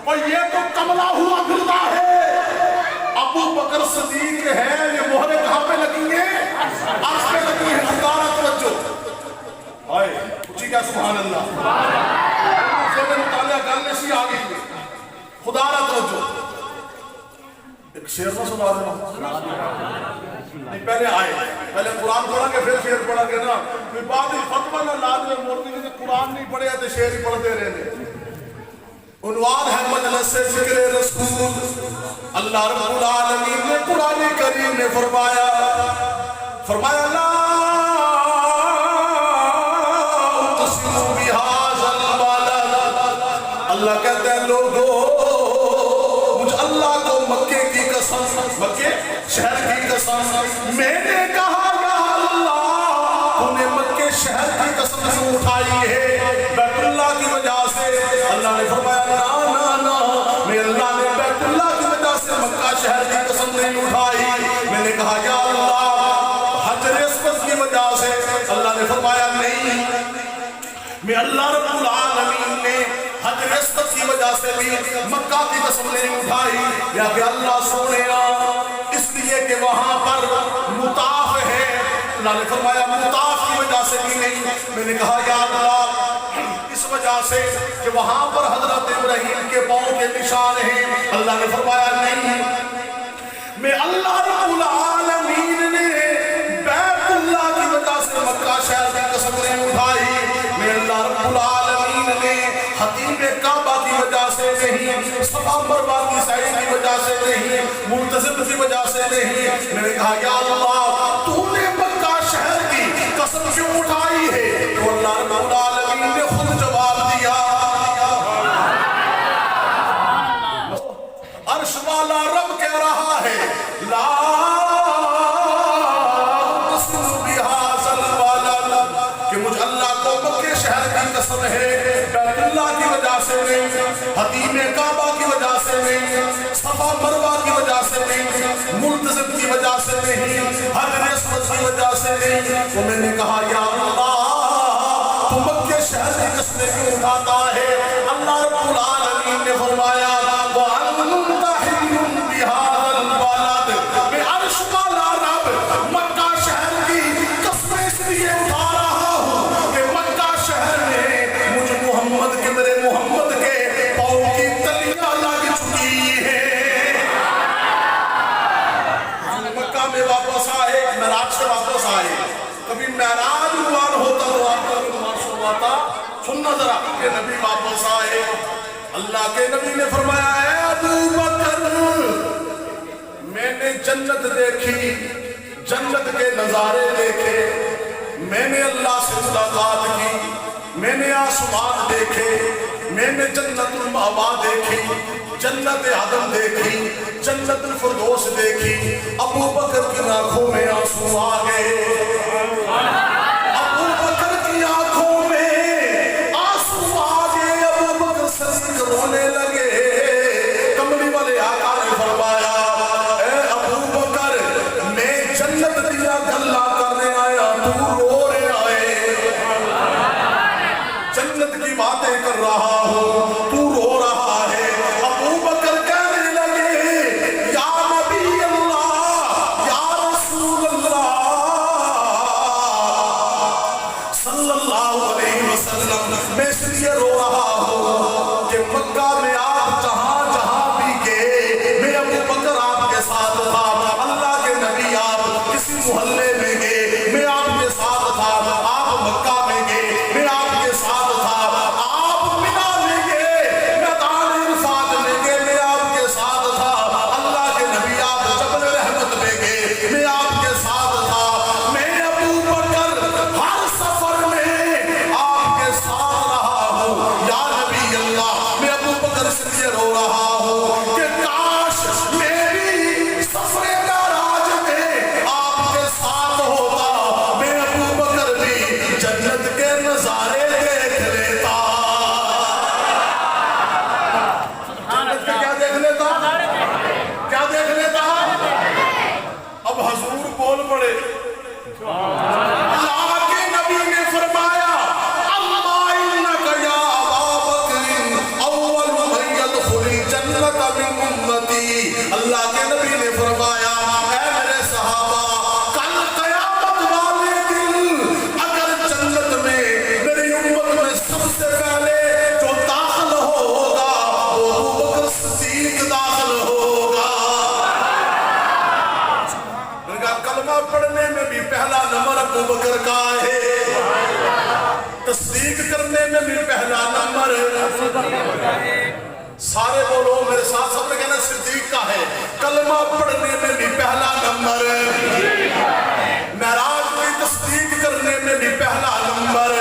اور یہ تو کملا ہوا پھرتا ہے، ابو بکر صدیق ہے، یہ مہریں کہاں پہ لگیں گے؟ عرش پہ لگی ہے۔ خدارہ توجہ آئے اچھی کیا سبحان اللہ، سے مطالعہ کرنے سی آگئی ہے۔ خدارہ توجہ ایک شعر نہ سنا دینا نہیں، پہلے آئے، پہلے قرآن پڑھا گے پھر شعر پڑھا گے نا، پھر بعد ہی فتوہ نہ لازم مولوی نے قرآن نہیں پڑھے تو شعر ہی پڑھتے رہنے۔ عنوان ہے مجلس ذکر رسول، اللہ رب العالمین نے قرآن کریم میں فرمایا لا اقسم بہذا البلد، اللہ کہتے ہیں لوگوں مجھ اللہ کو مکے کی قسم، مکے شہر کی قسم، میں نے کہا یا اللہ تو نے مکے شہر کی قسم سے اٹھائی ہے بیت اللہ کی وجہ سے۔ اللہ نے فرمایا میں اللہ نے بیت اللہ کی وجہ سے مکہ شہر کی قسم نہیں اٹھائی، میں نے کہا یا اللہ حجر اسود کی وجہ سے۔ اللہ نے فرمایا نہیں، میں اللہ رب العالمین نے حجر اسود کی وجہ سے بھی مکہ کی قسم نہیں اٹھائی، یا کہ اللہ سونیا اس لیے کہ وہاں پر مطاف ہے۔ اللہ نے فرمایا مطاف کی وجہ سے بھی نہیں، میں نے کہا یا اللہ اس وجہ سے کہ وہاں پر حضرت ابراہیم کے پاؤں کے نشان ہیں۔ اللہ نے فرمایا نہیں، میں اللہ رب العالمین نے بیت اللہ کی وجہ سے مکہ شہر کی قسم نہیں اٹھائی، میں اللہ رب العالمین نے حتیم کعبہ کی وجہ سے نہیں، صفا مروہ کی سعی کی وجہ سے نہیں، ملتزم کی وجہ سے نہیں، میں نے کہا یا اللہ تو نے مکہ شہر کی قسم کیوں اٹھائی ہے؟ تو اللہ رب العالمین نے خود جواب دیا، عرش والا رب کہہ رہا ہے لا اقسم بہذا البلد، کہ مجھ اللہ کو مکے شہر کی قسم ہے بیت اللہ کی وجہ سے نہیں، حتیم کعبہ کی وجہ سے نہیں، صفا مروہ کی وجہ سے نہیں، ملتزم کی وجہ سے نہیں، حجر اسود کی وجہ سے نہیں۔ تو میں نے کہا یا اللہ تو مکے شہر کی قسمیں کیوں اٹھاتا ہے؟ اللہ رب العالمین نے فرمایا وَأَنْتَ حِلٌّ بِهَذَا الْبَلَدِ، میں عرش والا رب مکہ شہر کی قسمیں اس لیے اٹھا رہا ہوں کہ مکہ شہر میں مجھ محمد کے میرے محمد کے پاؤں کی تلیاں لگ چکی ہیں۔ مکہ میں واپس آئے، معراج سے واپس آئے، کبھی معراج روان ہوتا تو آپ کا بھی آتا، سننا ذرا کہ نبی واپس آئے، اللہ کے نبی نے فرمایا اے ابو بکر میں نے جنت دیکھی، جنت کے نظارے دیکھے، میں نے اللہ سے ملاقات کی، میں نے آسمان دیکھے، میں نے جنت المأوا دیکھی، جنت عدن دیکھی، جنت الفردوس دیکھی۔ ابو بکر کی آنکھوں میں آنسو آ گئے، ابو بکر کی آنکھوں میں آنسو آ گئے، ابو بکر صدیق رونے لگے۔ کملی والے آقا نے فرمایا اے ابو بکر میں جنت دیا گلہ کرنے آیا، تو رو رہے آئے، جنت کی باتیں کر رہا ہوں تو رو رہا ہے۔ ابو بکر کہنے لگے یا نبی اللہ یا رسول اللہ صلی اللہ علیہ وسلم، میں اس لیے رو رہا ہوں کہ مکہ میں آپ جہاں جہاں بھی گئے میں ابو بکر آپ کے ساتھ تھا، اللہ کے نبی آپ کسی محلے میں گئے میں آپ کے ساتھ تھا، آپ مکہ میں گئے میں آپ کے ساتھ تھا، آپ منہ میں گئے میدان عرفات میں گئے میں آپ کے ساتھ تھا، اللہ کے نبی آپ جبل رحمت میں گئے میں آپ کے ساتھ تھا، میں ابو بکر ہر سفر میں آپ کے ساتھ رہا ہوں یا نبی اللہ۔ میں ابو بکر سے یہ رو رہا ہوں کہ کاش میری سفر معراج میں آپ کے ساتھ ہوتا، میں ابو بکر بھی جنت کے نظارے دیکھ لیتا۔ جنت کے کیا دیکھ لیتا؟ کیا دیکھ لیتا؟ اب حضور بول پڑے، اللہ کے نبی نے فرمایا اما انک یا ابا بکر اول من يدخل سارے بولو میرے ساتھ، سب نے کہنا صدیق کا ہے، کلمہ پڑھنے میں بھی پہلا نمبر، معراج کی تصدیق کرنے میں بھی پہلا نمبر،